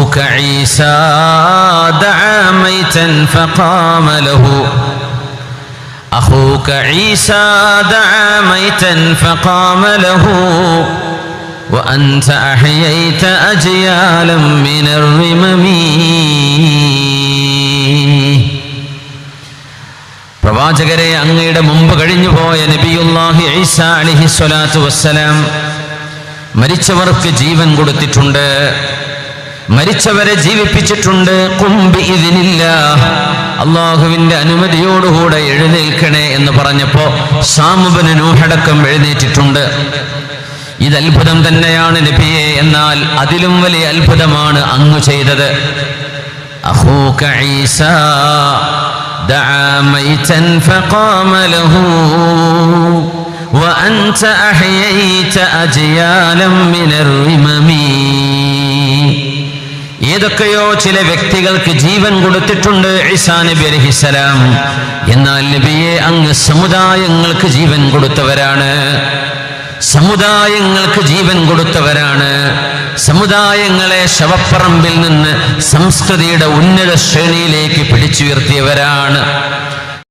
أخوك عيسى دعا ميتا فقام له أخوك عيسى دعا ميتا فقام له وأنت أحييت أجيالا من الرمم. പ്രവാചകരെ, അങ്ങയുടെ മുമ്പ് കഴിഞ്ഞുപോയ നബിയുല്ലാഹി ഈസ അലൈഹിസ്സലാത്തു വസ്സലാം മരിച്ചവർക്ക് ജീവൻ കൊടുത്തിട്ടുണ്ട്, മരിച്ചവരെ ജീവിപ്പിച്ചിട്ടുണ്ട്. ഖുംബി ഇദ്നില്ലാഹ്, അല്ലാഹുവിന്റെ അനുമതിയോടുകൂടെ എഴുന്നേൽക്കണേ എന്ന് പറഞ്ഞപ്പോ സാമുബിന് നൂഹടക്കം എഴുന്നേറ്റിട്ടുണ്ട്. ഇത് അത്ഭുതം തന്നെയാണ് നബിയെ. എന്നാൽ അതിലും വലിയ അത്ഭുതമാണ് അങ്ങ് ചെയ്തത്. അഖൂക ഈസ ദഅ മൈതൻ ഫഖാമ ലഹു വഅൻത അഹ്യൈത അജ്യാലൻ മിനർ റിമമി. ഏതൊക്കെയോ ചില വ്യക്തികൾക്ക് ജീവൻ കൊടുത്തിട്ടുണ്ട് ഈസാ നബി അലൈഹിസ്സലാം. എന്നാൽ നബിയെ, അങ്ങ് സമുദായങ്ങൾക്ക് ജീവൻ കൊടുത്തവരാണ്, സമുദായങ്ങൾക്ക് ജീവൻ കൊടുത്തവരാണ്. സമുദായങ്ങളെ ശവപ്പറമ്പിൽ നിന്ന് സംസ്കൃതിയുടെ ഉന്നത ശ്രേണിയിലേക്ക് പിടിച്ചുയർത്തിയവരാണ്.